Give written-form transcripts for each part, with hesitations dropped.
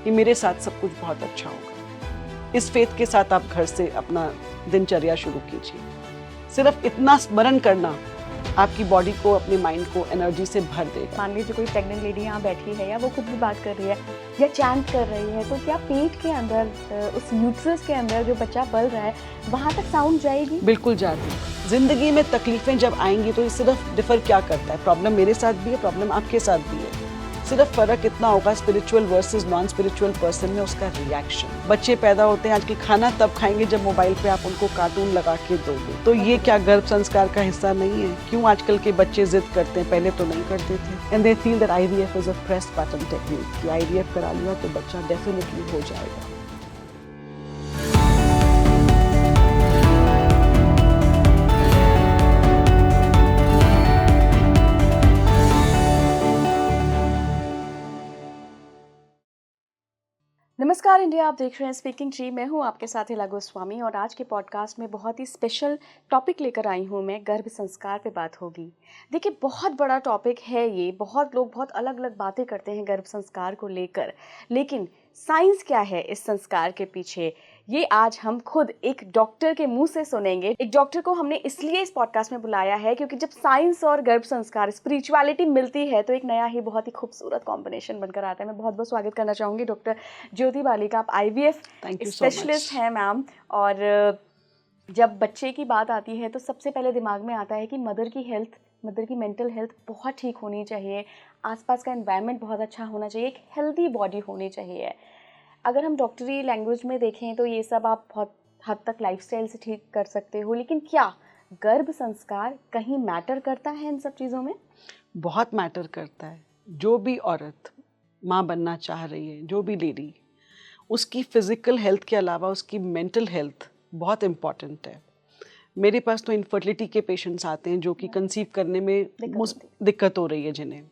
कि मेरे साथ सब कुछ बहुत अच्छा होगा। इस फेथ के साथ आप घर से अपना दिनचर्या शुरू कीजिए। सिर्फ इतना स्मरण करना आपकी बॉडी को, अपने माइंड को एनर्जी से भर देगा। मान लीजिए कोई प्रेग्नेंट लेडी यहाँ बैठी है या वो खुद भी बात कर रही है या चैंट कर रही है, तो क्या पेट के अंदर, उस यूट्रस के अंदर जो बच्चा पल रहा है, वहाँ तक साउंड जाएगी? बिल्कुल जाती। जिंदगी में तकलीफें जब आएंगी तो ये सिर्फ डिफर क्या करता है, प्रॉब्लम मेरे साथ भी है, प्रॉब्लम आपके साथ भी है। सिर्फ फर्क इतना होगा spiritual versus non spiritual person में, उसका रिएक्शन। बच्चे पैदा होते हैं आजकल, खाना तब खाएंगे जब मोबाइल पे आप उनको कार्टून लगा के दोगे। तो ये क्या गर्भ संस्कार का हिस्सा नहीं है? क्यों आजकल के बच्चे जिद करते हैं, पहले तो नहीं करते थे। And they feel that IVF is a press button technique कि IVF करा लिया तो बच्चा डेफिनेटली हो जाएगा। नमस्कार इंडिया, आप देख रहे हैं स्पीकिंग ट्री। मैं हूं आपके साथ हिला गोस्वामी और आज के पॉडकास्ट में बहुत ही स्पेशल टॉपिक लेकर आई हूं मैं। गर्भ संस्कार पे बात होगी। देखिए, बहुत बड़ा टॉपिक है ये। बहुत लोग बहुत अलग अलग बातें करते हैं गर्भ संस्कार को लेकर, लेकिन साइंस क्या है इस संस्कार के पीछे, ये आज हम खुद एक डॉक्टर के मुंह से सुनेंगे। एक डॉक्टर को हमने इसलिए इस पॉडकास्ट में बुलाया है क्योंकि जब साइंस और गर्भ संस्कार, स्पिरिचुअलिटी मिलती है तो एक नया ही बहुत ही खूबसूरत कॉम्बिनेशन बनकर आता है। मैं बहुत बहुत स्वागत करना चाहूँगी डॉक्टर ज्योति बालिका। आप IVF स्पेशलिस्ट हैं मैम, और जब बच्चे की बात आती है तो सबसे पहले दिमाग में आता है कि मदर की हेल्थ, मदर की मेंटल हेल्थ बहुत ठीक होनी चाहिए, आसपास का एनवायरनमेंट बहुत अच्छा होना चाहिए, एक हेल्दी बॉडी होनी चाहिए। अगर हम डॉक्टरी लैंग्वेज में देखें तो ये सब आप बहुत हद तक लाइफस्टाइल से ठीक कर सकते हो, लेकिन क्या गर्भ संस्कार कहीं मैटर करता है इन सब चीज़ों में? बहुत मैटर करता है। जो भी औरत माँ बनना चाह रही है, जो भी लेडी, उसकी फिजिकल हेल्थ के अलावा उसकी मेंटल हेल्थ बहुत इम्पॉर्टेंट है। मेरे पास तो इनफर्टिलिटी के पेशेंट्स आते हैं जो कि कंसीव करने में दिक्कत हो रही है जिन्हें।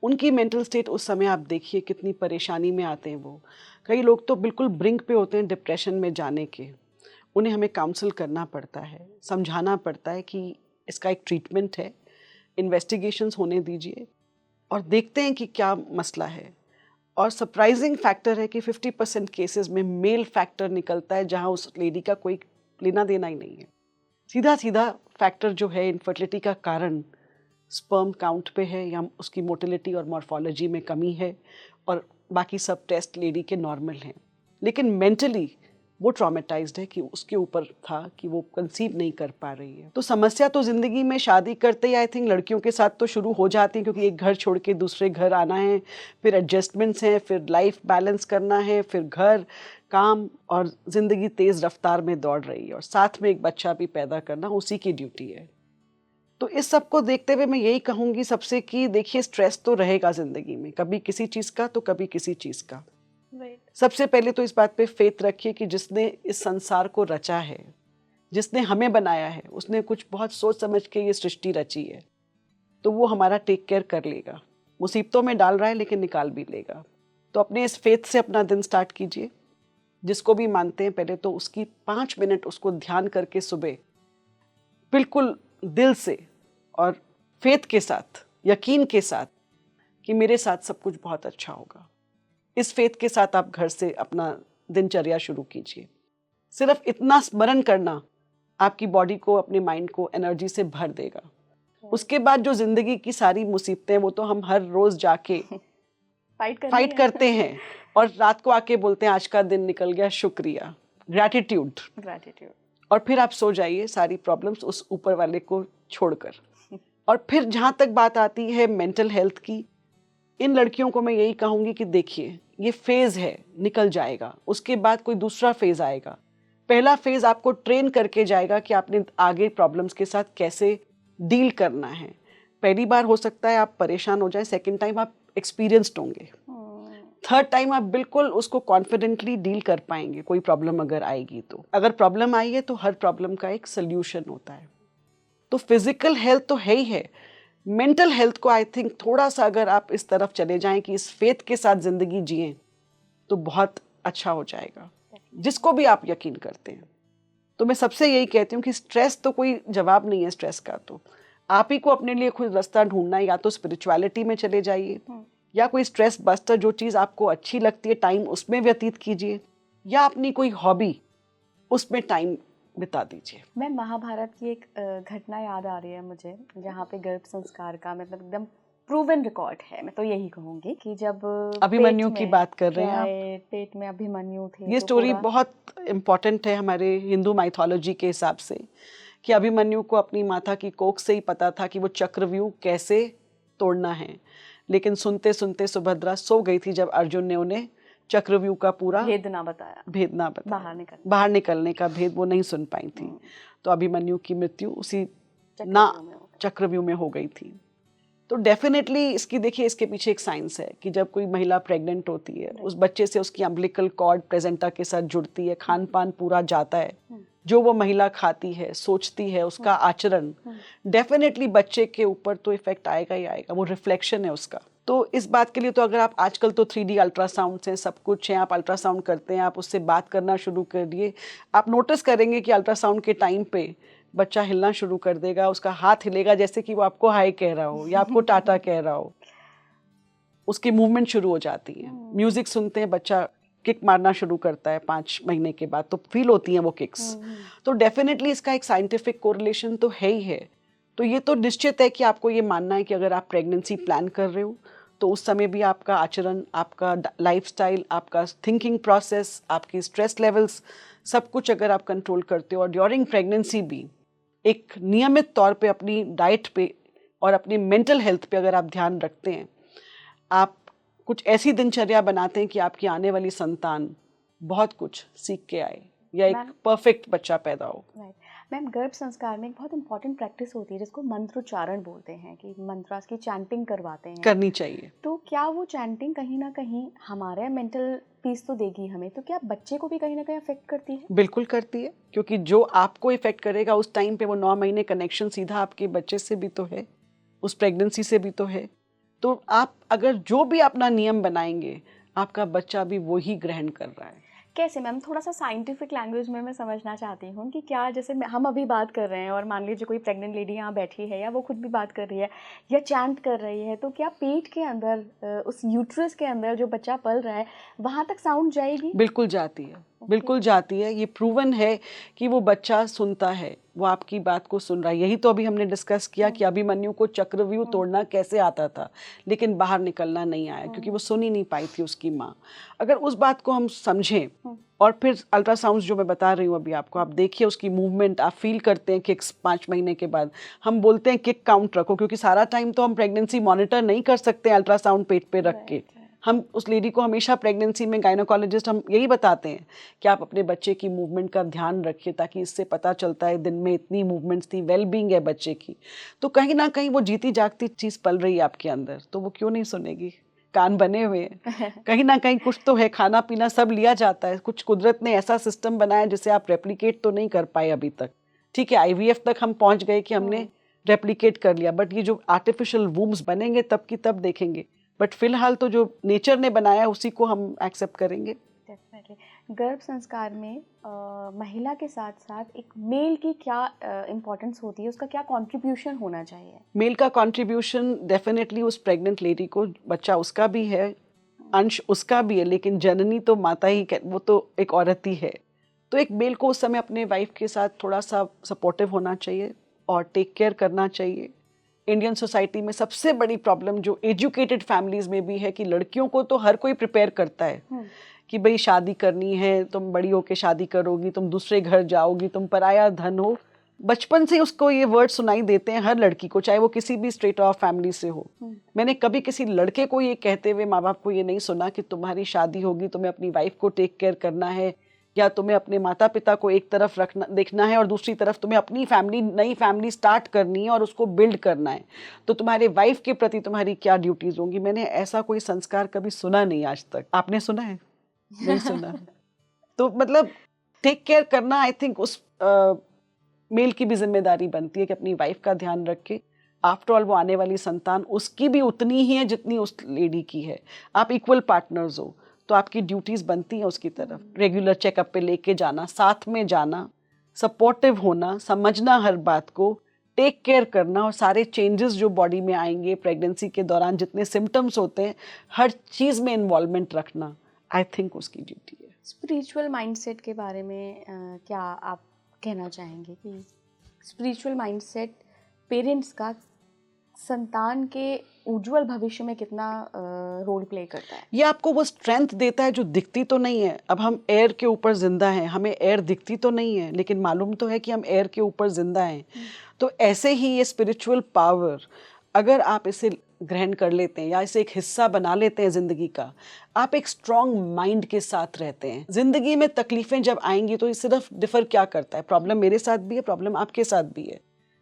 उनकी मेंटल स्टेट उस समय आप देखिए कितनी परेशानी में आते हैं वो। कई लोग तो बिल्कुल ब्रिंक पे होते हैं डिप्रेशन में जाने के। उन्हें हमें काउंसल करना पड़ता है, समझाना पड़ता है कि इसका एक ट्रीटमेंट है, इन्वेस्टिगेशंस होने दीजिए और देखते हैं कि क्या मसला है। और सरप्राइजिंग फैक्टर है कि 50% केसेस में मेल फैक्टर निकलता है, जहां उस लेडी का कोई लेना देना ही नहीं है। सीधा सीधा फैक्टर जो है इनफर्टिलिटी का कारण स्पर्म काउंट पे है या उसकी मोटिलिटी और मॉर्फोलॉजी में कमी है, और बाकी सब टेस्ट लेडी के नॉर्मल हैं। लेकिन मेंटली वो ट्रॉमेटाइज्ड है कि उसके ऊपर था कि वो कंसीव नहीं कर पा रही है। तो समस्या तो ज़िंदगी में शादी करते ही आई थिंक लड़कियों के साथ तो शुरू हो जाती है, क्योंकि एक घर छोड़ के दूसरे घर आना है, फिर एडजस्टमेंट्स हैं, फिर लाइफ बैलेंस करना है, फिर घर, काम, और ज़िंदगी तेज़ रफ्तार में दौड़ रही है और साथ में एक बच्चा भी पैदा करना उसी की ड्यूटी है। तो इस सब को देखते हुए मैं यही कहूँगी सबसे कि देखिए, स्ट्रेस तो रहेगा ज़िंदगी में, कभी किसी चीज़ का तो कभी किसी चीज़ का। सबसे पहले तो इस बात पे फेथ रखिए कि जिसने इस संसार को रचा है, जिसने हमें बनाया है, उसने कुछ बहुत सोच समझ के ये सृष्टि रची है, तो वो हमारा टेक केयर कर लेगा। मुसीबतों में डाल रहा है लेकिन निकाल भी लेगा। तो अपने इस फेथ से अपना दिन स्टार्ट कीजिए। जिसको भी मानते हैं पहले तो उसकी 5 मिनट उसको ध्यान करके सुबह बिल्कुल दिल से और फेथ के साथ, यकीन के साथ कि मेरे साथ सब कुछ बहुत अच्छा होगा, इस फेथ के साथ आप घर से अपना दिनचर्या शुरू कीजिए। सिर्फ इतना स्मरण करना आपकी बॉडी को, अपने माइंड को एनर्जी से भर देगा। उसके बाद जो जिंदगी की सारी मुसीबतें, वो तो हम हर रोज जाके फाइट करते हैं और रात को आके बोलते हैं आज का दिन निकल गया, शुक्रिया, ग्रैटिट्यूड। और फिर आप सो जाइए सारी प्रॉब्लम्स उस ऊपर वाले को छोड़कर। और फिर जहाँ तक बात आती है मेंटल हेल्थ की, इन लड़कियों को मैं यही कहूँगी कि देखिए, ये फेज़ है, निकल जाएगा, उसके बाद कोई दूसरा फेज़ आएगा। पहला फेज़ आपको ट्रेन करके जाएगा कि आपने आगे प्रॉब्लम्स के साथ कैसे डील करना है। पहली बार हो सकता है आप परेशान हो जाए, सेकंड टाइम आप एक्सपीरियंस्ड होंगे, थर्ड टाइम आप बिल्कुल उसको कॉन्फिडेंटली डील कर पाएंगे। कोई प्रॉब्लम अगर आएगी तो, अगर प्रॉब्लम आई है तो हर प्रॉब्लम का एक सल्यूशन होता है। तो फिजिकल हेल्थ तो है ही है, मेंटल हेल्थ को आई थिंक थोड़ा सा अगर आप इस तरफ चले जाएं कि इस फेथ के साथ ज़िंदगी जिएं तो बहुत अच्छा हो जाएगा, जिसको भी आप यकीन करते हैं। तो मैं सबसे यही कहती हूँ कि स्ट्रेस तो कोई जवाब नहीं है, स्ट्रेस का तो आप ही को अपने लिए खुद रास्ता ढूंढना है। या तो स्पिरिचुअलिटी में चले जाइए, या कोई स्ट्रेस बस्टर, जो चीज़ आपको अच्छी लगती है टाइम उसमें व्यतीत कीजिए, या अपनी कोई हॉबी उसमें टाइम बिता दीजिए। मैम, महाभारत की एक घटना याद आ रही है मुझे, जहाँ पे गर्भ संस्कार का मतलब एकदम प्रूवन रिकॉर्ड है। मैं तो यही कहूँगी कि जब अभिमन्यु की बात कर रहे हैं आप। पेट में अभिमन्यु थे, ये तो स्टोरी पूरा बहुत इम्पॉर्टेंट है हमारे हिंदू माइथोलॉजी के हिसाब से, कि अभिमन्यु को अपनी माता की कोख से ही पता था कि वो चक्रव्यूह कैसे तोड़ना है, लेकिन सुनते सुनते सुभद्रा सो गई थी जब अर्जुन ने उन्हें चक्रव्यूह का पूरा भेद ना बताया, बाहर निकलने का भेद वो नहीं सुन पाई थी। तो अभिमन्यु की मृत्यु उसी चक्रव्यूह में हो गई थी। तो डेफिनेटली इसकी देखिए, इसके पीछे एक साइंस है कि जब कोई महिला प्रेग्नेंट होती है, उस बच्चे से उसकी अम्बिलिकल कॉर्ड प्लेसेंटा के साथ जुड़ती है, खान पान पूरा जाता है, जो वो महिला खाती है, सोचती है, उसका आचरण, डेफिनेटली बच्चे के ऊपर तो इफेक्ट आएगा ही आएगा, वो रिफ्लेक्शन है उसका। तो इस बात के लिए तो अगर आप आजकल तो 3D अल्ट्रासाउंड हैं, सब कुछ है, आप अल्ट्रासाउंड करते हैं, आप उससे बात करना शुरू कर दिए, आप नोटिस करेंगे कि अल्ट्रासाउंड के टाइम पे बच्चा हिलना शुरू कर देगा, उसका हाथ हिलेगा जैसे कि वो आपको हाय कह रहा हो या आपको टाटा कह रहा हो, उसकी मूवमेंट शुरू हो जाती है। म्यूजिक सुनते हैं, बच्चा किक मारना शुरू करता है 5 महीने के बाद, तो फील होती हैं वो किक्स। तो डेफिनेटली इसका एक साइंटिफिक कोरिलेशन तो है ही है। तो ये तो निश्चित है कि आपको ये मानना है कि अगर आप प्रेगनेंसी प्लान कर रहे हो तो उस समय भी आपका आचरण, आपका लाइफस्टाइल, आपका थिंकिंग प्रोसेस, आपकी स्ट्रेस लेवल्स, सब कुछ अगर आप कंट्रोल करते हो और ड्यूरिंग प्रेगनेंसी भी एक नियमित तौर पे अपनी डाइट पे और अपनी मेंटल हेल्थ पे अगर आप ध्यान रखते हैं, आप कुछ ऐसी दिनचर्या बनाते हैं कि आपकी आने वाली संतान बहुत कुछ सीख के आए या एक परफेक्ट बच्चा पैदा हो। मैम, गर्भ संस्कार में एक बहुत इंपॉर्टेंट प्रैक्टिस होती है जिसको मंत्रोच्चारण बोलते हैं, कि मंत्रास की चैंटिंग करवाते हैं, करनी चाहिए। तो क्या वो चैंटिंग कहीं ना कहीं हमारे मेंटल पीस तो देगी हमें, तो क्या बच्चे को भी कहीं ना कहीं अफेक्ट करती है? बिल्कुल करती है, क्योंकि जो आपको इफेक्ट करेगा उस टाइम पे वो 9 महीने कनेक्शन सीधा आपके बच्चे से भी तो है, उस प्रेगनेंसी से भी तो है। तो आप अगर जो भी अपना नियम बनाएंगे, आपका बच्चा भी वही ग्रहण कर रहा है। कैसे मैम? थोड़ा सा साइंटिफिक लैंग्वेज में मैं समझना चाहती हूँ कि क्या, जैसे हम अभी बात कर रहे हैं और मान लीजिए कोई प्रेग्नेंट लेडी यहाँ बैठी है या वो खुद भी बात कर रही है या चैंट कर रही है, तो क्या पेट के अंदर, उस यूट्रस के अंदर जो बच्चा पल रहा है, वहाँ तक साउंड जाएगी? बिल्कुल जाती है, बिल्कुल जाती है। ये प्रूवन है कि वो बच्चा सुनता है, वो आपकी बात को सुन रहा है। यही तो अभी हमने डिस्कस किया कि अभिमन्यु को चक्रव्यूह तोड़ना कैसे आता था, लेकिन बाहर निकलना नहीं आया क्योंकि वो सुन ही नहीं पाई थी उसकी माँ। अगर उस बात को हम समझें और फिर अल्ट्रासाउंड जो मैं बता रही हूँ अभी आपको, आप देखिए उसकी मूवमेंट, आप फील करते हैं किक्स 5 महीने के बाद। हम बोलते हैं किक काउंट रखो, क्योंकि सारा टाइम तो हम प्रेगनेंसी मॉनिटर नहीं कर सकते अल्ट्रासाउंड पेट पे रख के। हम उस लेडी को हमेशा प्रेगनेंसी में, गायनोकोलॉजिस्ट हम यही बताते हैं कि आप अपने बच्चे की मूवमेंट का ध्यान रखिए, ताकि इससे पता चलता है दिन में इतनी मूवमेंट्स थी, वेलबींग है बच्चे की। तो कहीं ना कहीं वो जीती जागती चीज़ पल रही है आपके अंदर, तो वो क्यों नहीं सुनेगी? कान बने हुए हैं, कहीं ना कहीं कुछ तो है, खाना पीना सब लिया जाता है। कुछ कुदरत ने ऐसा सिस्टम बनाया जिसे आप रेप्लिकेट तो नहीं कर पाए अभी तक। ठीक है, IVF तक हम पहुंच गए कि हमने रेप्लिकेट कर लिया, बट ये जो आर्टिफिशियल वूम्स बनेंगे तब की तब देखेंगे। बट फिलहाल तो जो नेचर ने बनाया उसी को हम एक्सेप्ट करेंगे। डेफिनेटली। गर्भ संस्कार में महिला के साथ साथ एक मेल की क्या इम्पोर्टेंस होती है, उसका क्या कंट्रीब्यूशन होना चाहिए? मेल का कंट्रीब्यूशन डेफिनेटली उस प्रेग्नेंट लेडी को, बच्चा उसका भी है, अंश उसका भी है, लेकिन जननी तो माता ही, वो तो एक औरत ही है। तो एक मेल को उस समय अपने वाइफ के साथ थोड़ा सा सपोर्टिव होना चाहिए और टेक केयर करना चाहिए। इंडियन सोसाइटी में सबसे बड़ी प्रॉब्लम जो एजुकेटेड फैमिलीज में भी है कि लड़कियों को तो हर कोई प्रिपेयर करता है कि भाई शादी करनी है, तुम बड़ी होके शादी करोगी, तुम दूसरे घर जाओगी, तुम पराया धन हो। बचपन से उसको ये वर्ड सुनाई देते हैं हर लड़की को, चाहे वो किसी भी स्टेट ऑफ फैमिली से हो। मैंने कभी किसी लड़के को ये कहते हुए माँ बाप को ये नहीं सुना कि तुम्हारी शादी होगी, तुम्हें अपनी वाइफ को टेक केयर करना है, या तुम्हें अपने माता पिता को एक तरफ रखना, देखना है, और दूसरी तरफ तुम्हें अपनी फैमिली, नई फैमिली स्टार्ट करनी है और उसको बिल्ड करना है, तो तुम्हारे वाइफ के प्रति तुम्हारी क्या ड्यूटीज होंगी। मैंने ऐसा कोई संस्कार कभी सुना नहीं आज तक। आपने सुना है? नहीं सुना। तो मतलब टेक केयर करना, आई थिंक उस मेल की भी जिम्मेदारी बनती है कि अपनी वाइफ का ध्यान रखे। आफ्टर ऑल वो आने वाली संतान उसकी भी उतनी ही है जितनी उस लेडी की है। आप इक्वल पार्टनर्स हो, तो आपकी ड्यूटीज बनती हैं उसकी तरफ। रेगुलर चेकअप पे लेके जाना, साथ में जाना, सपोर्टिव होना, समझना हर बात को, टेक केयर करना और सारे चेंजेस जो बॉडी में आएंगे प्रेगनेंसी के दौरान, जितने सिम्टम्स होते हैं, हर चीज़ में इन्वॉल्वमेंट रखना, आई थिंक उसकी ड्यूटी है। स्पिरिचुअल माइंडसेट के बारे में क्या आप कहना चाहेंगे कि स्पिरिचुअल माइंडसेट पेरेंट्स का संतान के उज्जवल भविष्य में कितना रोल प्ले करता है? ये आपको वो स्ट्रेंथ देता है जो दिखती तो नहीं है। अब हम एयर के ऊपर जिंदा हैं, हमें एयर दिखती तो नहीं है, लेकिन मालूम तो है कि हम एयर के ऊपर जिंदा हैं। तो ऐसे ही ये स्पिरिचुअल पावर, अगर आप इसे ग्रहण कर लेते हैं या इसे एक हिस्सा बना लेते हैं ज़िंदगी का, आप एक स्ट्रॉन्ग माइंड के साथ रहते हैं। ज़िंदगी में तकलीफ़ें जब आएंगी तो ये सिर्फ डिफ़र क्या करता है, प्रॉब्लम मेरे साथ भी है, प्रॉब्लम आपके साथ भी है,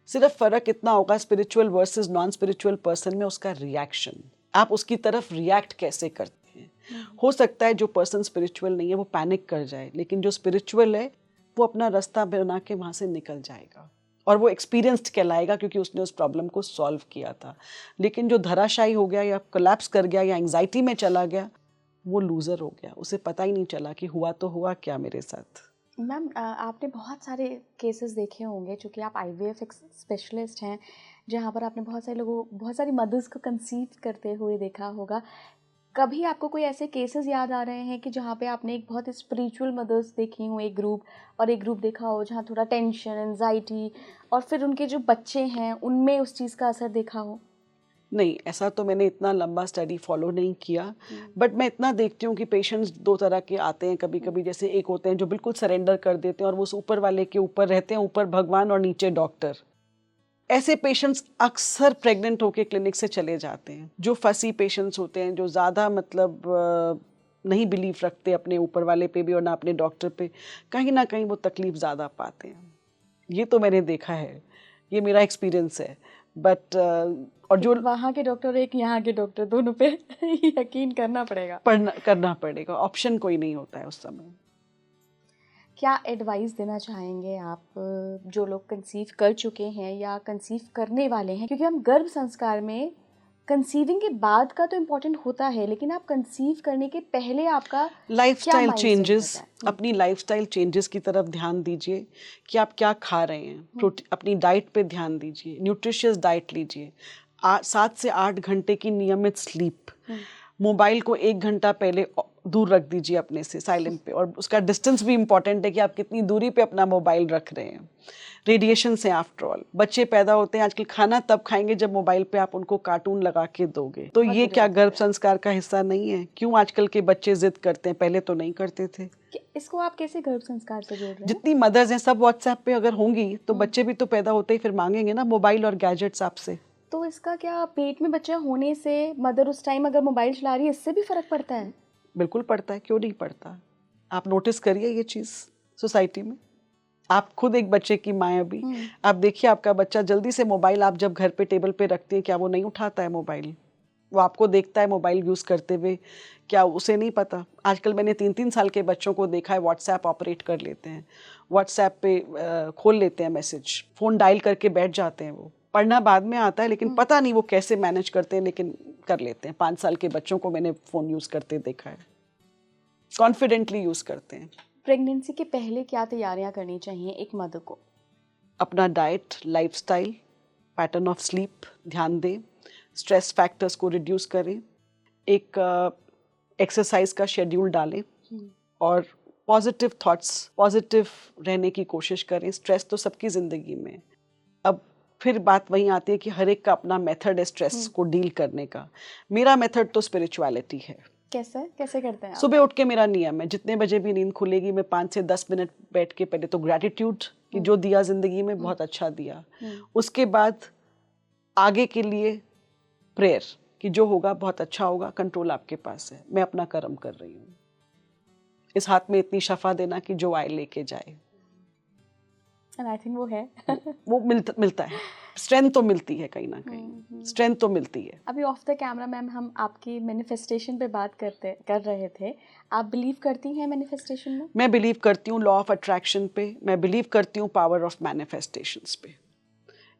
सिर्फ फ़र्क इतना होगा spiritual versus non spiritual person में, उसका रिएक्शन, आप उसकी तरफ रिएक्ट कैसे करते हैं। हो सकता है जो पर्सन स्पिरिचुअल नहीं है वो पैनिक कर जाए, लेकिन जो स्पिरिचुअल है वो अपना रास्ता बना के वहाँ से निकल जाएगा और वो एक्सपीरियंस्ड कहलाएगा क्योंकि उसने उस प्रॉब्लम को सॉल्व किया था। लेकिन जो धराशायी हो गया या कोलैप्स कर गया या एंग्जाइटी में चला गया, वो लूज़र हो गया, उसे पता ही नहीं चला कि हुआ तो हुआ क्या मेरे साथ। मैम, आपने बहुत सारे केसेस देखे होंगे, चूँकि आप IVF स्पेशलिस्ट हैं, जहाँ पर आपने बहुत सारी मदर्स को कंसीव करते हुए देखा होगा। कभी आपको कोई ऐसे केसेस याद आ रहे हैं कि जहाँ पे आपने एक बहुत स्पिरिचुअल मदर्स देखी हो, एक ग्रुप देखा हो जहाँ थोड़ा टेंशन, एंजाइटी, और फिर उनके जो बच्चे हैं उनमें उस चीज़ का असर देखा हो? नहीं, ऐसा तो मैंने इतना लंबा स्टडी फॉलो नहीं किया, बट मैं इतना देखती हूँ कि पेशेंट्स दो तरह के आते हैं कभी कभी। जैसे एक होते हैं जो बिल्कुल सरेंडर कर देते हैं और वो उस ऊपर वाले के ऊपर रहते हैं, ऊपर भगवान और नीचे डॉक्टर। ऐसे पेशेंट्स अक्सर प्रेग्नेंट होकर क्लिनिक से चले जाते हैं। जो फंसी पेशेंट्स होते हैं, जो ज़्यादा मतलब नहीं बिलीव रखते अपने ऊपर वाले पे भी और ना अपने डॉक्टर पे, कहीं ना कहीं वो तकलीफ़ ज़्यादा पाते हैं। ये तो मैंने देखा है, ये मेरा एक्सपीरियंस है। बट और जो वहाँ के डॉक्टर, एक यहाँ के डॉक्टर, दोनों पे यकीन करना पड़ेगा, करना पड़ेगा, ऑप्शन कोई नहीं होता है उस समय। क्या एडवाइस देना चाहेंगे आप जो लोग कंसीव कर चुके हैं या कंसीव करने वाले हैं? क्योंकि हम गर्भ संस्कार में कंसीविंग के बाद का तो इम्पोर्टेंट होता है, लेकिन आप कंसीव करने के पहले आपका लाइफस्टाइल चेंजेस, अपनी लाइफस्टाइल चेंजेस की तरफ ध्यान दीजिए कि आप क्या खा रहे हैं। अपनी डाइट पे ध्यान दीजिए, न्यूट्रिशियस डाइट लीजिए, 7 से 8 घंटे की नियमित स्लीप। मोबाइल को 1 घंटा पहले दूर रख दीजिए अपने से, साइलेंट पे, और उसका डिस्टेंस भी इम्पॉर्टेंट है कि आप कितनी दूरी पे अपना मोबाइल रख रहे हैं। रेडिएशन से, आफ्टर ऑल, बच्चे पैदा होते हैं आजकल, खाना तब खाएंगे जब मोबाइल पे आप उनको कार्टून लगा के दोगे। तो ये क्या गर्भ संस्कार का हिस्सा नहीं है? क्यों आजकल के बच्चे जिद करते हैं, पहले तो नहीं करते थे। इसको आप कैसे गर्भ संस्कार से जोड़ रहे हैं? जितनी मदर्स हैं सब व्हाट्सएप पे अगर होंगी तो बच्चे भी तो पैदा होते ही फिर मांगेंगे ना मोबाइल और गैजेट्स आपसे। तो इसका क्या पेट में बच्चा होने से मदर उस टाइम अगर मोबाइल चला रही है, इससे भी फर्क पड़ता है? बिल्कुल पड़ता है, क्यों नहीं पड़ता। आप नोटिस करिए ये चीज़ सोसाइटी में। आप खुद एक बच्चे की माँ अभी, आप देखिए आपका बच्चा जल्दी से मोबाइल आप जब घर पे टेबल पे रखती हैं, क्या वो नहीं उठाता है मोबाइल? वो आपको देखता है मोबाइल यूज़ करते हुए, क्या उसे नहीं पता? आजकल मैंने 3-3 साल के बच्चों को देखा है व्हाट्सएप ऑपरेट कर लेते हैं, व्हाट्सएप पे खोल लेते हैं मैसेज, फ़ोन डायल करके बैठ जाते हैं। वो पढ़ना बाद में आता है, लेकिन पता नहीं वो कैसे मैनेज करते हैं, लेकिन कर लेते हैं। 5 साल के बच्चों को मैंने फ़ोन यूज़ करते देखा है, कॉन्फिडेंटली यूज़ करते हैं। प्रेगनेंसी के पहले क्या तैयारियां करनी चाहिए एक मदर को? अपना diet, lifestyle, pattern of sleep ध्यान दें, स्ट्रेस फैक्टर्स को रिड्यूस करें, एक एक्सरसाइज का शेड्यूल डालें और पॉजिटिव थॉट्स, पॉजिटिव रहने की कोशिश करें। स्ट्रेस तो सबकी ज़िंदगी में। अब फिर बात वहीं आती है कि हर एक का अपना मेथड है स्ट्रेस को डील करने का। मेरा मेथड तो स्पिरिचुअलिटी है। कैसे करते हैं आप? सुबह उठ के मेरा नियम है, जितने बजे भी नींद खुलेगी मैं 5 से 10 मिनट बैठ के पहले तो ग्रैटिट्यूड कि जो दिया ज़िंदगी में बहुत अच्छा दिया, उसके बाद आगे के लिए प्रेयर कि जो होगा बहुत अच्छा होगा, कंट्रोल आपके पास है, मैं अपना कर्म कर रही हूँ। इस हाथ में इतनी शफा देना कि जो आए लेके जाए। And I think वो है। वो मिलता है, स्ट्रेंथ तो मिलती है, कहीं ना कहीं स्ट्रेंथ तो मिलती है। अभी ऑफ द कैमरा मैम हम आपकी मैनिफेस्टेशन पे बात कर रहे थे। आप बिलीव करती हैं मैनिफेस्टेशन में? मैं बिलीव करती हूँ लॉ ऑफ अट्रैक्शन पे, मैं बिलीव करती हूँ पावर ऑफ मैनिफेस्टेशंस पे,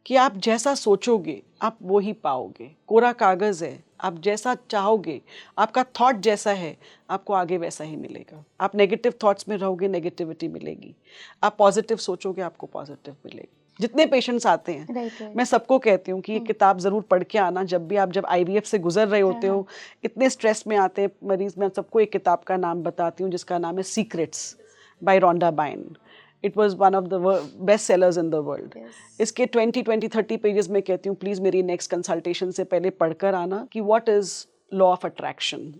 कि आप जैसा सोचोगे आप वो ही पाओगे। कोरा कागज़ है, आप जैसा चाहोगे, आपका थॉट जैसा है आपको आगे वैसा ही मिलेगा। आप नेगेटिव थॉट्स में रहोगे, नेगेटिविटी मिलेगी। आप पॉजिटिव सोचोगे, आपको पॉजिटिव मिलेगी। जितने पेशेंट्स आते हैं राइट। मैं सबको कहती हूँ कि ये किताब ज़रूर पढ़ के आना। जब भी आप जब IVF से गुजर रहे होते हो, इतने स्ट्रेस में आते हैं मरीज, मैं सबको एक किताब का नाम बताती हूँ जिसका नाम है secrets by Rhonda Byrne. It was one of the best sellers in the world. इसके 20-30 पेजेस में कहती हूँ प्लीज़ मेरी नेक्स्ट कंसल्टेशन से पहले पढ़कर आना कि what is law of attraction,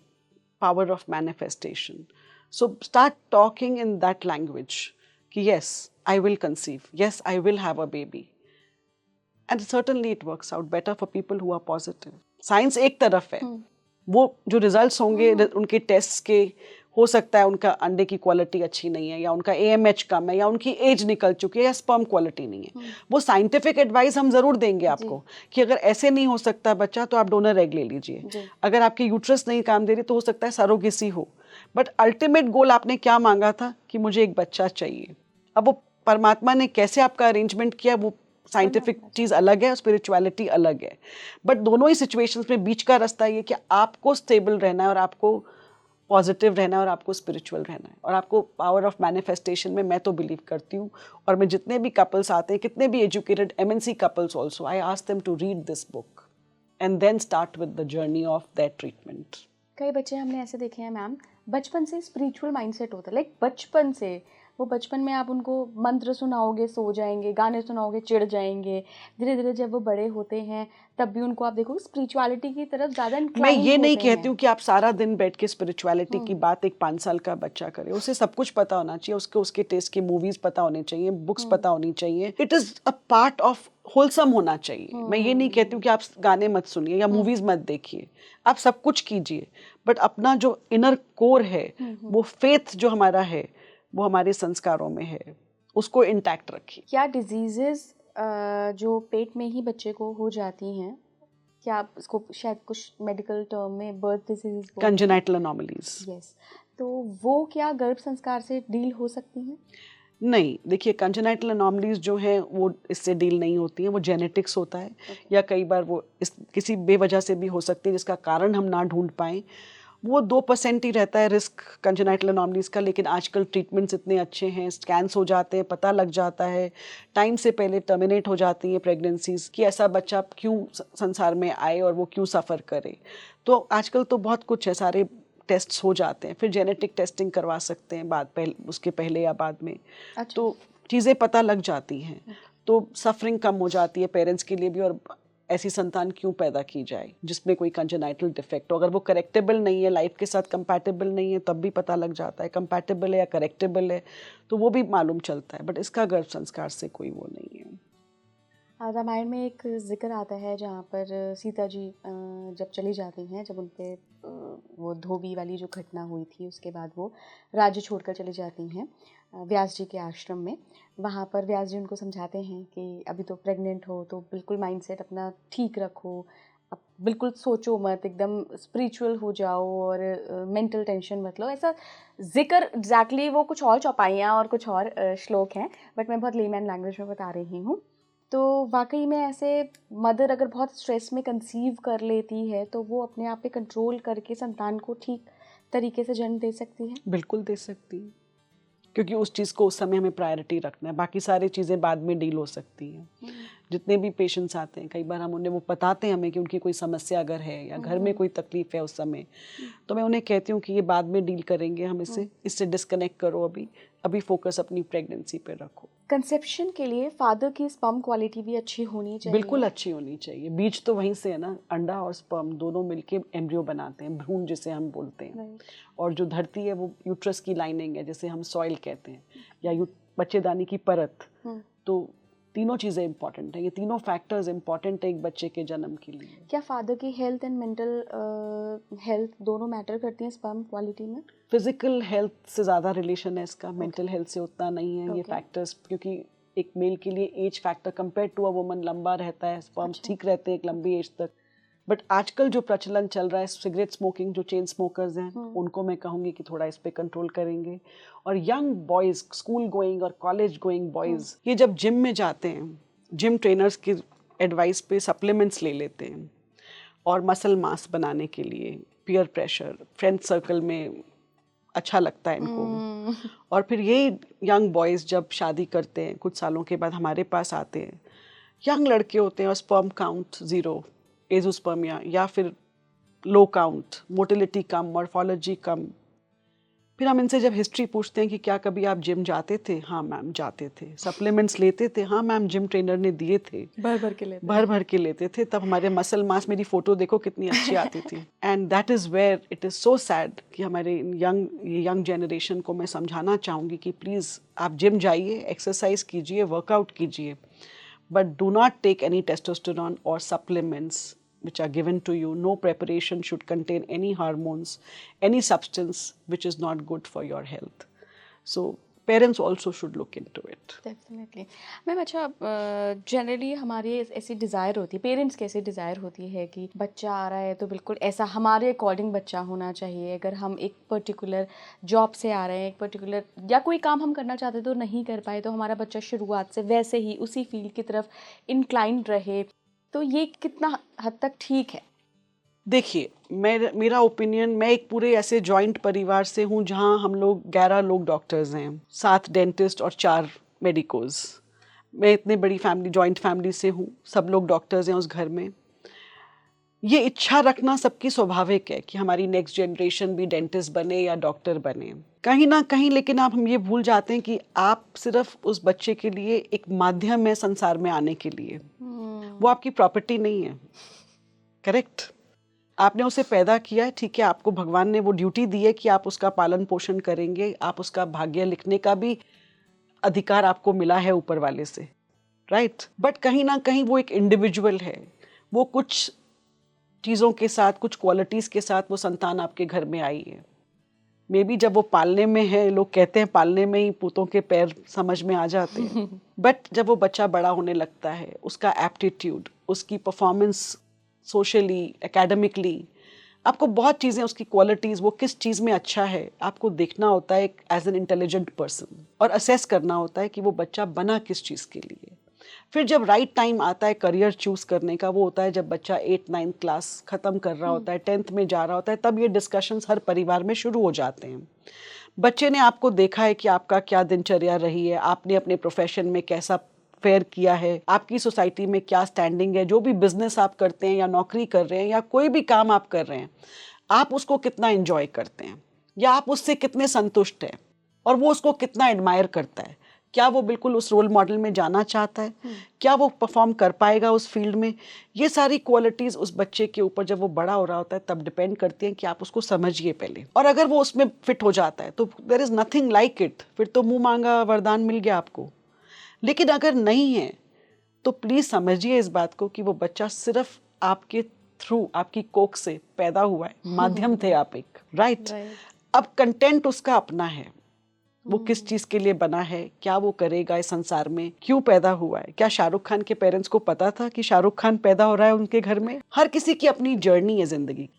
power of manifestation. So start talking in that language. Ki yes, I will conceive. Yes, I will have a baby. And certainly it works out better for people who are positive. Science एक तरफ है, वो जो results होंगे उनके test के, हो सकता है उनका अंडे की क्वालिटी अच्छी नहीं है, या उनका AMH कम है, या उनकी एज निकल चुकी है, या स्पर्म क्वालिटी नहीं है। वो साइंटिफिक एडवाइस हम जरूर देंगे आपको कि अगर ऐसे नहीं हो सकता बच्चा तो आप डोनर एग ले लीजिए। अगर आपकी यूट्रस नहीं काम दे रही तो हो सकता है सरोगेसी हो। बट अल्टीमेट गोल आपने क्या मांगा था कि मुझे एक बच्चा चाहिए। अब वो परमात्मा ने कैसे आपका अरेंजमेंट किया वो साइंटिफिक चीज़ अलग है, स्पिरिचुअलिटी अलग है। बट दोनों ही सिचुएशंस में बीच का रास्ता ये कि आपको स्टेबल रहना है, और आपको पॉजिटिव रहना है, और आपको स्पिरिचुअल रहना है, और आपको पावर ऑफ मैनिफेस्टेशन में मैं तो बिलीव करती हूँ। और मैं जितने भी कपल्स आते हैं, कितने भी educated MNC couples also, I ask them to read this book and then start with the journey of that treatment. कई बच्चे हमने ऐसे देखे हैं मैम, बचपन से स्पिरिचुअल माइंडसेट होता है, लाइक बचपन से वो बचपन में आप उनको मंत्र सुनाओगे सो जाएंगे, गाने सुनाओगे चिढ़ जाएंगे। धीरे धीरे जब वो बड़े होते हैं तब भी उनको आप देखोगे स्पिरिचुअलिटी की तरफ ज़्यादा मैं ये नहीं कहती हूँ कि आप सारा दिन बैठ के स्पिरिचुअलिटी की बात एक 5 साल का बच्चा करे। उसे सब कुछ पता होना चाहिए, उसके टेस्ट की मूवीज पता होनी चाहिए, बुक्स पता होनी चाहिए। It is a part of wholesome होना चाहिए। मैं ये नहीं कहती हूँ कि आप गाने मत सुनिए या मूवीज मत देखिए, आप सब कुछ कीजिए, बट अपना जो इनर कोर है, वो फेथ जो हमारा है, वो हमारे संस्कारों में है, उसको इंटैक्ट रखिए। क्या डिजीजेस जो पेट में ही बच्चे को हो जाती हैं, क्या आप इसको शायद कुछ मेडिकल टर्म में birth disease, congenital anomalies, yes, तो वो क्या गर्भ संस्कार से डील हो सकती हैं? नहीं, देखिए कंजेनाइटल एनोमलीज जो हैं वो इससे डील नहीं होती हैं, वो जेनेटिक्स होता है। या कई बार वो किसी बेवजह से भी हो सकती है जिसका कारण हम ना ढूंढ पाएँ। वो 2% ही रहता है रिस्क कंजेनाइटल एनोमलीज का, लेकिन आजकल ट्रीटमेंट्स इतने अच्छे हैं, स्कैन्स हो जाते हैं, पता लग जाता है, टाइम से पहले टर्मिनेट हो जाती हैं प्रेगनेंसीज कि ऐसा बच्चा क्यों संसार में आए और वो क्यों सफ़र करे। तो आजकल तो बहुत कुछ है, सारे टेस्ट्स हो जाते हैं, फिर जेनेटिक टेस्टिंग करवा सकते हैं उसके पहले या बाद में। अच्छा। तो चीज़ें पता लग जाती हैं, तो सफरिंग कम हो जाती है पेरेंट्स के लिए भी, और ऐसी संतान क्यों पैदा की जाए जिसमें कोई कंजेनाइटल डिफेक्ट हो। अगर वो करेक्टेबल नहीं है, लाइफ के साथ कंपैटिबल नहीं है, तब भी पता लग जाता है। कंपैटिबल है या करेक्टेबल है तो वो भी मालूम चलता है, बट इसका गर्भ संस्कार से कोई वो नहीं है। रामायण में एक जिक्र आता है जहाँ पर सीता जी जब चली जाती हैं, जब उन पे वो धोबी वाली जो घटना हुई थी, उसके बाद वो राज्य छोड़कर चली जाती हैं व्यास जी के आश्रम में। वहाँ पर व्यास जी उनको समझाते हैं कि अभी तो प्रेग्नेंट हो तो बिल्कुल माइंडसेट अपना ठीक रखो, अब बिल्कुल सोचो मत, एकदम स्पिरिचुअल हो जाओ और मेंटल टेंशन मत लो। ऐसा जिक्र एग्जैक्टली वो कुछ और चौपाइयाँ और कुछ और श्लोक हैं, बट मैं बहुत लेमैन लैंग्वेज में बता रही हूँ। तो वाकई में ऐसे मदर अगर बहुत स्ट्रेस में कंसीव कर लेती है तो वो अपने आप पे कंट्रोल करके संतान को ठीक तरीके से जन्म दे सकती है? बिल्कुल दे सकती है, क्योंकि उस चीज़ को उस समय हमें प्रायोरिटी रखना है, बाकी सारी चीज़ें बाद में डील हो सकती हैं। जितने भी पेशेंट्स आते हैं, कई बार हम उन्हें वो बताते हैं हमें कि उनकी कोई समस्या अगर है या घर में कोई तकलीफ है उस समय, तो मैं उन्हें कहती हूँ कि ये बाद में डील करेंगे हम, इससे डिस्कनेक्ट करो, अभी फोकस अपनी प्रेगनेंसी पे रखो। कंसेप्शन के लिए फादर की स्पर्म क्वालिटी भी अच्छी होनी चाहिए? बिल्कुल अच्छी होनी चाहिए। बीज तो वहीं से है ना, अंडा और स्पर्म दोनों मिलके एम्ब्रियो बनाते हैं, भ्रूण जिसे हम बोलते हैं। और जो धरती है वो यूट्रस की लाइनिंग है, जिसे हम सॉइल कहते हैं, या बच्चेदानी की परत। तो तीनों चीज़ें इंपॉर्टेंट हैं, ये तीनों फैक्टर्स इंपॉर्टेंट है एक बच्चे के जन्म के लिए। क्या फादर की हेल्थ एंड मेंटल हेल्थ दोनों मैटर करती हैं स्पर्म क्वालिटी में? फिजिकल हेल्थ से ज़्यादा रिलेशन है इसका, मेंटल हेल्थ से उतना नहीं है। ये फैक्टर्स, क्योंकि एक मेल के लिए age factor compare to a woman लंबा रहता है, स्पर्म्स ठीक रहते हैं एक लंबी एज तक। बट आजकल जो प्रचलन चल रहा है सिगरेट स्मोकिंग, जो चेन स्मोकर्स हैं, उनको मैं कहूँगी कि थोड़ा इस पे कंट्रोल करेंगे। और यंग बॉयज़, स्कूल गोइंग और कॉलेज गोइंग बॉयज़, ये जब जिम में जाते हैं, जिम ट्रेनर्स की एडवाइस पे सप्लीमेंट्स ले लेते हैं, और मसल मास बनाने के लिए पीयर प्रेशर, फ्रेंड सर्कल में अच्छा लगता है इनको। और फिर यही यंग बॉयज़ जब शादी करते हैं कुछ सालों के बाद हमारे पास आते हैं, यंग लड़के होते हैं और स्पर्म काउंट 0, एज़ोस्पर्मिया या फिर लो काउंट, मोटिलिटी कम, मॉर्फोलॉजी कम। फिर हम इनसे जब हिस्ट्री पूछते हैं कि क्या कभी आप जिम जाते थे? हाँ मैम जाते थे। सप्लीमेंट्स लेते थे? हाँ मैम जिम ट्रेनर ने दिए थे। भर भर के लेते थे, तब हमारे मसल मास, मेरी फोटो देखो कितनी अच्छी आती थी। And that is where it is so sad कि हमारे यंग जनरेशन को मैं समझाना चाहूँगी कि प्लीज़ आप जिम जाइए, एक्सरसाइज कीजिए, वर्कआउट कीजिए, but do not take any testosterone or supplements which are given to you. No preparation should contain any hormones, any substance which is not good for your health. So parents also should look into it. Definitely ma'am. अच्छा, generally हमारी ऐसी desire होती है, parents की ऐसी desire होती है कि बच्चा आ रहा है तो बिल्कुल ऐसा हमारे अकॉर्डिंग बच्चा होना चाहिए। अगर हम एक पर्टिकुलर जॉब से आ रहे हैं, एक पर्टिकुलर या कोई काम हम करना चाहते तो नहीं कर पाए, तो हमारा बच्चा शुरुआत से वैसे ही उसी फील्ड की तरफ इंक्लाइंड रहे, तो ये कितना हद तक ठीक है? देखिए, मेरा ओपिनियन, मैं एक पूरे ऐसे जॉइंट परिवार से हूँ जहाँ हम लोग 11 लोग डॉक्टर्स हैं, 7 डेंटिस्ट और 4 मेडिकोज। मैं इतनी बड़ी फैमिली, जॉइंट फैमिली से हूँ, सब लोग डॉक्टर्स हैं उस घर में। ये इच्छा रखना सबकी स्वाभाविक है कि हमारी नेक्स्ट जनरेशन भी डेंटिस्ट बने या डॉक्टर बने, कहीं ना कहीं। लेकिन हम ये भूल जाते हैं कि आप सिर्फ उस बच्चे के लिए एक माध्यम है संसार में आने के लिए, वो आपकी प्रॉपर्टी नहीं है। करेक्ट? आपने उसे पैदा किया है, ठीक है, आपको भगवान ने वो ड्यूटी दी है कि आप उसका पालन पोषण करेंगे, आप उसका भाग्य लिखने का भी अधिकार आपको मिला है ऊपर वाले से, राइट? बट कहीं ना कहीं वो एक इंडिविजुअल है, वो कुछ चीज़ों के साथ, कुछ क्वालिटीज़ के साथ वो संतान आपके घर में आई है। मे बी जब वो पालने में है, लोग कहते हैं पालने में ही पूतों के पैर समझ में आ जाते हैं, बट जब वो बच्चा बड़ा होने लगता है, उसका एप्टीट्यूड, उसकी परफॉर्मेंस सोशली, एकेडमिकली, आपको बहुत चीज़ें, उसकी क्वालिटीज़, वो किस चीज़ में अच्छा है, आपको देखना होता है एज एन इंटेलिजेंट पर्सन, और असेस करना होता है कि वो बच्चा बना किस चीज़ के लिए। फिर जब राइट टाइम आता है करियर चूज़ करने का, वो होता है जब बच्चा 8-9 क्लास ख़त्म कर रहा होता है, 10th में जा रहा होता है, तब ये डिस्कशंस हर परिवार में शुरू हो जाते हैं। बच्चे ने आपको देखा है कि आपका क्या दिनचर्या रही है, आपने अपने प्रोफेशन में कैसा फेयर किया है, आपकी सोसाइटी में क्या स्टैंडिंग है, जो भी बिजनेस आप करते हैं या नौकरी कर रहे हैं या कोई भी काम आप कर रहे हैं, आप उसको कितना एंजॉय करते हैं या आप उससे कितने संतुष्ट हैं, और वो उसको कितना एडमायर करता है। क्या वो बिल्कुल उस रोल मॉडल में जाना चाहता है? क्या वो परफॉर्म कर पाएगा उस फील्ड में? ये सारी क्वालिटीज़ उस बच्चे के ऊपर जब वो बड़ा हो रहा होता है तब डिपेंड करती हैं कि आप उसको समझिए पहले, और अगर वो उसमें फिट हो जाता है तो there is nothing like it, फिर तो मुंह मांगा वरदान मिल गया आपको। लेकिन अगर नहीं है तो प्लीज़ समझिए इस बात को कि वो बच्चा सिर्फ आपके थ्रू, आपकी कोख से पैदा हुआ है, माध्यम थे आप एक, राइट? अब कंटेंट उसका अपना है, वो किस चीज़ के लिए बना है, क्या वो करेगा इस संसार में, क्यों पैदा हुआ है। क्या शाहरुख खान के पेरेंट्स को पता था कि शाहरुख खान पैदा हो रहा है उनके घर में? हर किसी की अपनी जर्नी है ज़िंदगी।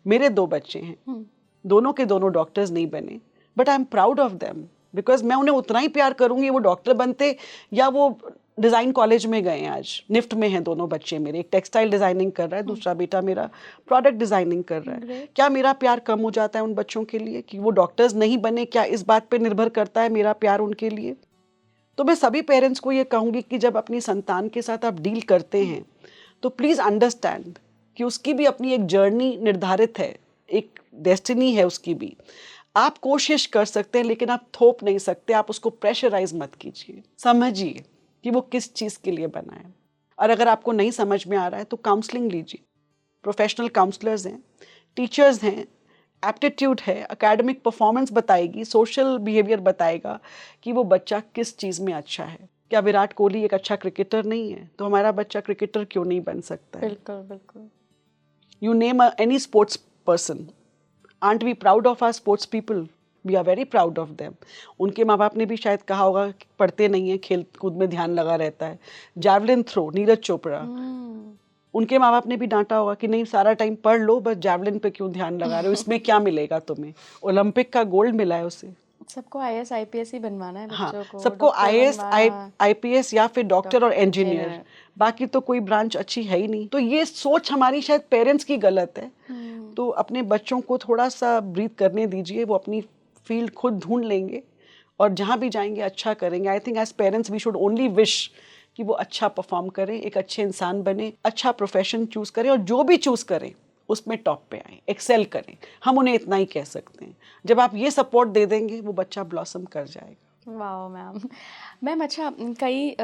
मेरे 2 बच्चे हैं, दोनों के दोनों डॉक्टर्स नहीं बने, but I am proud of them, because मैं उन्हें उतना ही प्यार करूंगी वो डॉक्टर बनते या वो डिज़ाइन कॉलेज में गए हैं। आज निफ्ट में हैं दोनों बच्चे मेरे, एक टेक्सटाइल डिज़ाइनिंग कर रहा है, दूसरा बेटा मेरा प्रोडक्ट डिज़ाइनिंग कर रहा है। क्या मेरा प्यार कम हो जाता है उन बच्चों के लिए कि वो डॉक्टर्स नहीं बने? क्या इस बात पे निर्भर करता है मेरा प्यार उनके लिए? तो मैं सभी पेरेंट्स को ये कहूँगी कि जब अपनी संतान के साथ आप डील करते हैं तो प्लीज़ अंडरस्टैंड कि उसकी भी अपनी एक जर्नी निर्धारित है, एक डेस्टिनी है उसकी भी। आप कोशिश कर सकते हैं लेकिन आप थोप नहीं सकते, आप उसको प्रेशराइज मत कीजिए, समझिए कि वो किस चीज़ के लिए बना है। और अगर आपको नहीं समझ में आ रहा है तो काउंसलिंग लीजिए, प्रोफेशनल काउंसलर्स हैं, टीचर्स हैं, एप्टीट्यूड है, एकेडमिक परफॉर्मेंस बताएगी, सोशल बिहेवियर बताएगा कि वो बच्चा किस चीज़ में अच्छा है। क्या विराट कोहली एक अच्छा क्रिकेटर नहीं है तो हमारा बच्चा क्रिकेटर क्यों नहीं बन सकता है? बिल्कुल बिल्कुल। You name any sports person, aren't we proud of our sports people? We are very proud of them. उनके माँ बाप ने भी शायद कहा होगा कि पढ़ते नहीं है, खेल कूद में ध्यान लगा रहता है। जैवलिन थ्रो, नीरज चोपड़ा, उनके माँ बाप ने भी डांटा होगा कि नहीं सारा टाइम पढ़ लो, बस जैवलिन पे क्यों ध्यान लगा रहे हो, इसमें क्या मिलेगा तुम्हें? ओलंपिक का गोल्ड मिला है उसे। सबको IAS IPS ही बनवाना है बच्चों को, सबको IAS IPS या फिर डॉक्टर और इंजीनियर, बाकी तो कोई ब्रांच अच्छी है ही नहीं। तो ये सोच हमारी शायद पेरेंट्स की गलत है। तो अपने बच्चों को थोड़ा सा ब्रीथ करने दीजिए, वो अपनी फील्ड खुद ढूंढ लेंगे और जहाँ भी जाएंगे अच्छा करेंगे। I think as parents we should only wish कि वो अच्छा परफॉर्म करें, एक अच्छे इंसान बने, अच्छा प्रोफेशन चूज़ करें और जो भी चूज़ करें उसमें टॉप पे आए, एक्सेल करें। हम उन्हें इतना ही कह सकते हैं। जब आप ये सपोर्ट दे देंगे वो बच्चा ब्लॉसम कर जाएगा। वाह मैम। मैम अच्छा, कई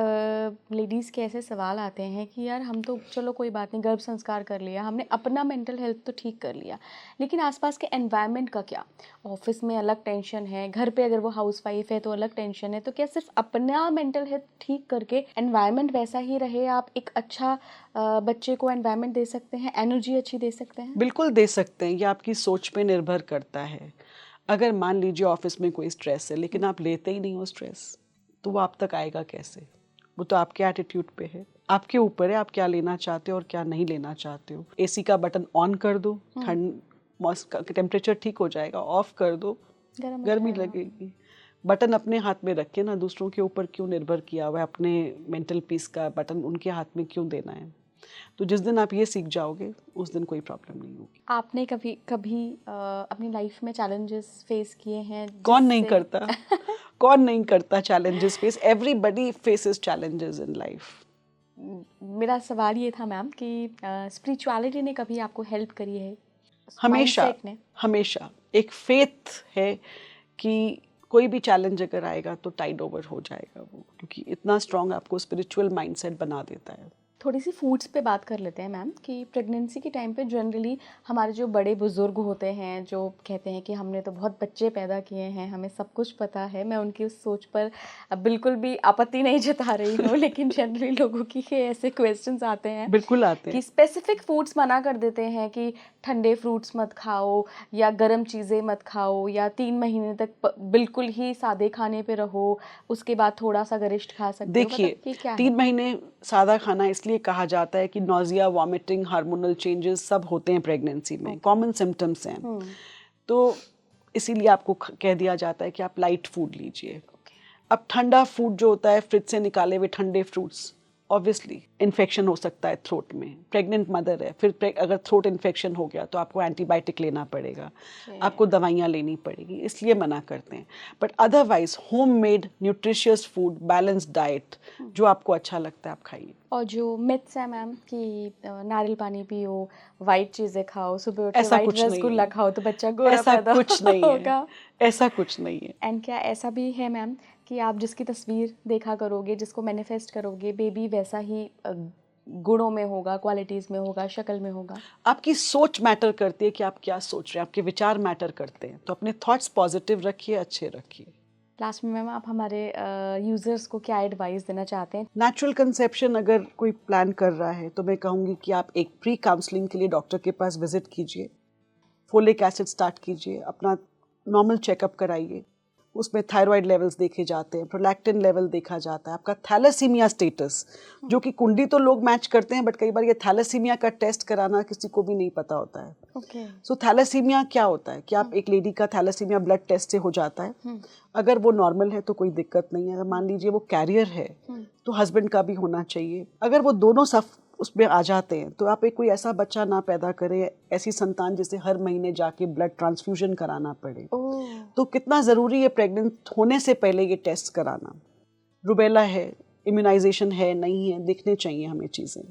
लेडीज़ के ऐसे सवाल आते हैं कि यार हम तो चलो कोई बात नहीं, गर्भ संस्कार कर लिया हमने, अपना मेंटल हेल्थ तो ठीक कर लिया, लेकिन आसपास के एनवायरनमेंट का क्या? ऑफिस में अलग टेंशन है, घर पे अगर वो हाउस वाइफ है तो अलग टेंशन है, तो क्या सिर्फ अपना मेंटल हेल्थ ठीक करके एनवायरनमेंट वैसा ही रहे, आप एक अच्छा बच्चे को एनवायरनमेंट दे सकते हैं, एनर्जी अच्छी दे सकते हैं? बिल्कुल दे सकते हैं, ये आपकी सोच पे निर्भर करता है। अगर मान लीजिए ऑफिस में कोई स्ट्रेस है लेकिन आप लेते ही नहीं हो स्ट्रेस, तो वो आप तक आएगा कैसे? वो तो आपके एटीट्यूड पे है, आपके ऊपर है आप क्या लेना चाहते हो और क्या नहीं लेना चाहते हो। एसी का बटन ऑन कर दो, ठंड टेम्परेचर ठीक हो जाएगा, ऑफ कर दो गर्मी लगेगी। बटन अपने हाथ में रखे ना, दूसरों के ऊपर क्यों निर्भर किया हुआ है? अपने मेंटल पीस का बटन उनके हाथ में क्यों देना है? तो जिस दिन आप ये सीख जाओगे उस दिन कोई प्रॉब्लम नहीं होगी। आपने कभी कभी अपनी लाइफ में चैलेंजेस फेस किए हैं? कौन नहीं करता कौन नहीं करता challenges face? Everybody faces challenges in life. मेरा सवाल ये था मैम कि स्पिरिचुअलिटी ने कभी आपको हेल्प करी है? हमेशा Mindset ने? हमेशा एक फेथ है कि कोई भी चैलेंज अगर आएगा तो टाइड ओवर हो जाएगा वो, क्योंकि इतना स्ट्रांग आपको स्पिरिचुअल माइंडसेट बना देता है। थोड़ी सी फूड्स पे बात कर लेते हैं मैम कि प्रेगनेंसी के टाइम पे जनरली हमारे जो बड़े बुजुर्ग होते हैं जो कहते हैं कि हमने तो बहुत बच्चे पैदा किए हैं, हमें सब कुछ पता है, मैं उनकी उस सोच पर बिल्कुल भी आपत्ति नहीं जता रही हूँ लेकिन जनरली लोगों की ये ऐसे क्वेश्चंस आते हैं बिल्कुल आते कि हैं। स्पेसिफिक फूड्स मना कर देते हैं कि ठंडे फ्रूट्स मत खाओ या गर्म चीज़ें मत खाओ या 3 महीने तक बिल्कुल ही सादे खाने पे रहो, उसके बाद थोड़ा सा गरिष्ठ खा सकते हो। देखिए, मतलब ये क्या है? 3 महीने सादा खाना इसलिए कहा जाता है कि नॉजिया, वॉमिटिंग, हार्मोनल चेंजेस सब होते हैं प्रेगनेंसी में, कॉमन सिम्टम्स हैं। तो इसीलिए आपको कह दिया जाता है कि आप लाइट फूड लीजिए। अब ठंडा फूड जो होता है, फ्रिज से निकाले हुए ठंडे फ्रूट्स, ऑब्वियसली इन्फेक्शन हो सकता है थ्रोट में। प्रेग्नेंट मदर है, फिर अगर थ्रोट इन्फेक्शन हो गया तो आपको एंटीबायोटिक लेना पड़ेगा, आपको दवाइयाँ लेनी पड़ेगी, इसलिए मना करते हैं। But otherwise homemade nutritious food, balanced diet, जो आपको अच्छा लगता है आप खाइए। और जो मिथ्स है मैम कि नारियल पानी पियो, वाइट चीज़ें खाओ, सुबह उठ के ऐसा वाइट कुछ नहीं रसगुल्ला है, खाओ तो बच्चा गोरा ऐसा पैदा कुछ नहीं है, होगा। ऐसा कुछ नहीं है। एंड क्या ऐसा भी है मैम कि आप जिसकी तस्वीर देखा करोगे, जिसको मैनिफेस्ट करोगे, बेबी वैसा ही गुणों में होगा, क्वालिटीज़ में होगा, शक्ल में होगा? आपकी सोच मैटर करती है कि आप क्या सोच रहे हैं, आपके विचार मैटर करते हैं। तो अपने थॉट्स पॉजिटिव रखिए, अच्छे रखिए। लास्ट में मैम आप हमारे यूज़र्स को क्या एडवाइस देना चाहते हैं? नेचुरल कंसेप्शन अगर कोई प्लान कर रहा है तो मैं कहूँगी कि आप एक प्री काउंसलिंग के लिए डॉक्टर के पास विजिट कीजिए, फोलिक एसिड स्टार्ट कीजिए, अपना नॉर्मल चेकअप कराइए। उसमें थायराइड लेवल्स देखे जाते हैं, प्रोलैक्टिन लेवल देखा जाता है, आपका थैलेसीमिया स्टेटस, जो कि कुंडली तो लोग मैच करते हैं बट कई बार ये थैलेसीमिया का टेस्ट कराना किसी को भी नहीं पता होता है। ओके। सो थैलेसीमिया क्या होता है कि आप एक लेडी का थैलेसीमिया ब्लड टेस्ट से हो जाता है। अगर वो नॉर्मल है तो कोई दिक्कत नहीं है। अगर मान लीजिए वो कैरियर है तो हस्बैंड का भी होना चाहिए। अगर वो दोनों सब उसमें आ जाते हैं तो आप एक कोई ऐसा बच्चा ना पैदा करें, ऐसी संतान जिसे हर महीने जाके ब्लड ट्रांसफ्यूजन कराना पड़े। तो कितना ज़रूरी है प्रेग्नेंट होने से पहले ये टेस्ट कराना। रुबेला है, इम्यूनाइजेशन है, नहीं है, देखने चाहिए हमें चीज़ें।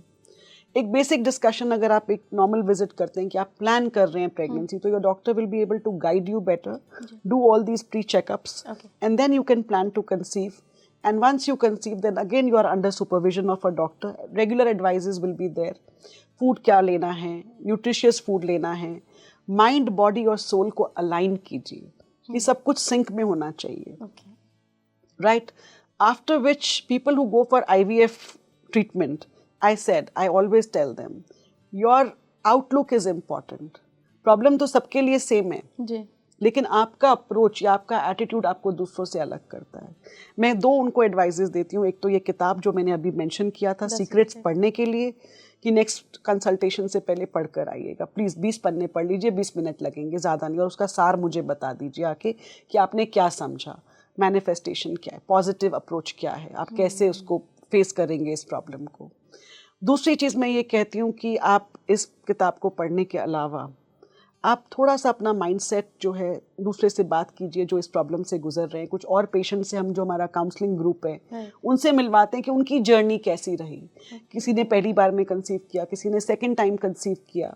एक बेसिक डिस्कशन अगर आप एक नॉर्मल विजिट करते हैं कि आप प्लान कर रहे हैं प्रेगनेंसी, तो your doctor will be able to guide you better, do all these pre checkups and then you can plan to conceive. And once you conceive, then again you are under supervision of a doctor. Regular advices will be there. Food क्या लेना है, nutritious food लेना है, mind, body और soul को align कीजिए. ये सब कुछ sync में होना चाहिए. Right? After which people who go for IVF treatment, I always tell them, your outlook is important. Problem तो सबके लिए same है. जी. लेकिन आपका अप्रोच या आपका एटीट्यूड आपको दूसरों से अलग करता है. मैं 2 उनको एडवाइजेस देती हूँ. एक तो ये किताब जो मैंने अभी मेंशन किया था, सीक्रेट्स, पढ़ने के लिए कि नेक्स्ट कंसल्टेशन से पहले पढ़ कर आइएगा. प्लीज़ 20 पन्ने पढ़ लीजिए, 20 मिनट लगेंगे, ज़्यादा नहीं. और उसका सार मुझे बता दीजिए आके कि आपने क्या समझा, मैनिफेस्टेशन क्या है, पॉजिटिव अप्रोच क्या है, आप कैसे उसको फेस करेंगे इस प्रॉब्लम को. दूसरी चीज़ मैं ये कहती हूँ कि आप इस किताब को पढ़ने के अलावा आप थोड़ा सा अपना माइंडसेट जो है दूसरे से बात कीजिए जो इस प्रॉब्लम से गुजर रहे हैं। कुछ और पेशेंट से हम जो हमारा काउंसलिंग ग्रुप है उनसे मिलवाते हैं कि उनकी जर्नी कैसी रही। किसी ने पहली बार में कंसीव किया, किसी ने सेकंड टाइम कंसीव किया,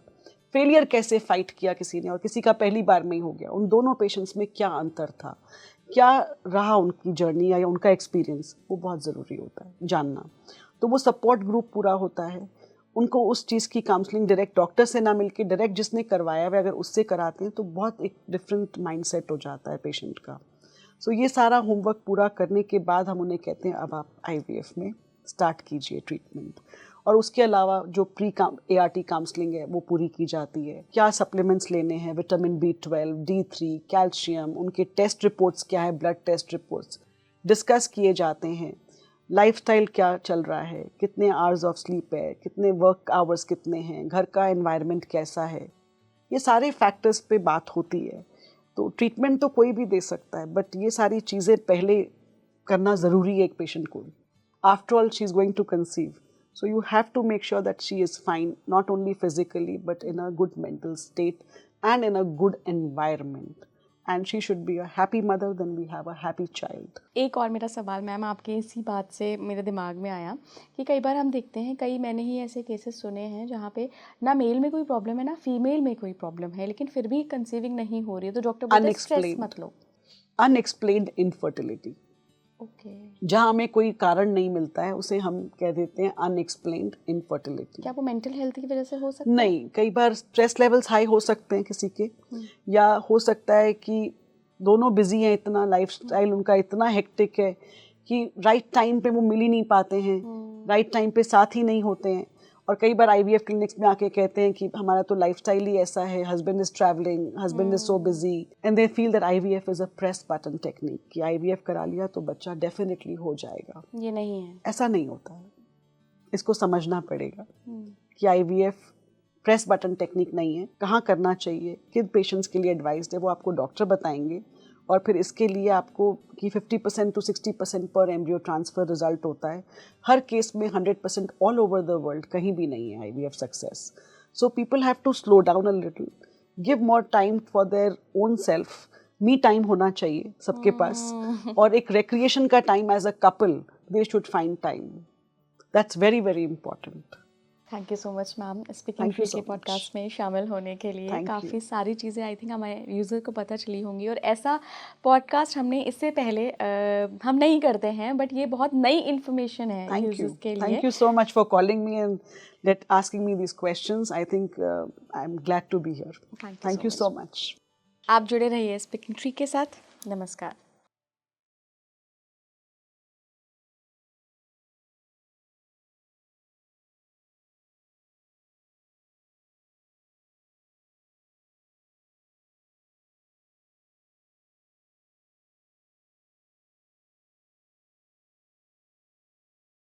फेलियर कैसे फाइट किया किसी ने, और किसी का पहली बार में ही हो गया। उन दोनों पेशेंट्स में क्या अंतर था, क्या रहा उनकी जर्नी या उनका एक्सपीरियंस, वो बहुत ज़रूरी होता है जानना। तो वो सपोर्ट ग्रुप पूरा होता है। उनको उस चीज़ की काउंसलिंग डायरेक्ट डॉक्टर से ना मिलके डायरेक्ट जिसने करवाया हुआ अगर उससे कराते हैं तो बहुत एक डिफरेंट माइंडसेट हो जाता है पेशेंट का। सो ये सारा होमवर्क पूरा करने के बाद हम उन्हें कहते हैं अब आप IVF में स्टार्ट कीजिए ट्रीटमेंट। और उसके अलावा जो ART काउंसलिंग है वो पूरी की जाती है। क्या सप्लीमेंट्स लेने हैं, विटामिन B12, D3, कैल्शियम, उनके टेस्ट रिपोर्ट्स क्या है, ब्लड टेस्ट रिपोर्ट्स डिस्कस किए जाते हैं। लाइफस्टाइल क्या चल रहा है, कितने आवर्स ऑफ स्लीप है, कितने वर्क आवर्स कितने हैं, घर का एनवायरनमेंट कैसा है, ये सारे फैक्टर्स पे बात होती है। तो ट्रीटमेंट तो कोई भी दे सकता है बट ये सारी चीज़ें पहले करना ज़रूरी है एक पेशेंट को। After all she is going to conceive, so you have to make sure that she is fine not only physically but in a good mental state and in a good environment, and she should be a happy mother, then we have a happy child. एक और मेरा सवाल ma'am आपके इसी बात से मेरे दिमाग में आया कि कई बार हम देखते हैं, कई मैंने ही ऐसे केसेस सुने हैं जहाँ पे ना मेल में कोई प्रॉब्लम है ना फीमेल में कोई प्रॉब्लम है, लेकिन फिर भी कंसीविंग नहीं हो रही है, तो डॉक्टर बोलते हैं स्ट्रेस मत लो। Unexplained infertility, जहाँ हमें कोई कारण नहीं मिलता है उसे हम कह देते हैं अनएक्सप्लेन्ड इनफर्टिलिटी। क्या वो मेंटल हेल्थ की वजह से हो सकता है? नहीं, कई बार स्ट्रेस लेवल्स हाई हो सकते हैं किसी के, या हो सकता है कि दोनों बिजी हैं, इतना लाइफस्टाइल उनका इतना हेक्टिक है कि राइट टाइम पे वो मिल ही नहीं पाते हैं, राइट टाइम पे साथ ही नहीं होते हैं। और कई बार IVF क्लिनिक्स में आके कहते हैं कि हमारा तो लाइफस्टाइल ही ऐसा है, husband is travelling, husband is so busy, and they feel that IVF is a press button technique कि IVF करा लिया तो बच्चा डेफिनेटली हो जाएगा। ये नहीं है, ऐसा नहीं होता है। इसको समझना पड़ेगा कि IVF प्रेस बटन टेक्निक नहीं है। कहाँ करना चाहिए, किन पेशेंट्स के लिए एडवाइस्ड है वो आपको डॉक्टर बताएंगे। और फिर इसके लिए आपको कि 50% to 60% पर एम्ब्रियो ट्रांसफ़र रिजल्ट होता है। हर केस में 100% ऑल ओवर द वर्ल्ड कहीं भी नहीं है IVF success. So people have to slow down a little, give more time for their own self. Me time होना चाहिए सबके पास, और एक रिक्रिएशन का time as a couple they should find time. That's very very important. Thank you so much ma'am Speaking Tree के podcast में शामिल होने के लिए। काफ़ी सारी चीज़ें आई थिंक हमारे यूज़र को पता चली होंगी, और ऐसा पॉडकास्ट हमने इससे पहले हम नहीं करते हैं, बट ये बहुत नई इन्फॉर्मेशन है यूजर्स के लिए। Thank you so much for calling me and asking me this questions. I think I am glad to be here. Thank you so much. आप जुड़े रहिए स्पीकिंग ट्री के साथ। नमस्कार।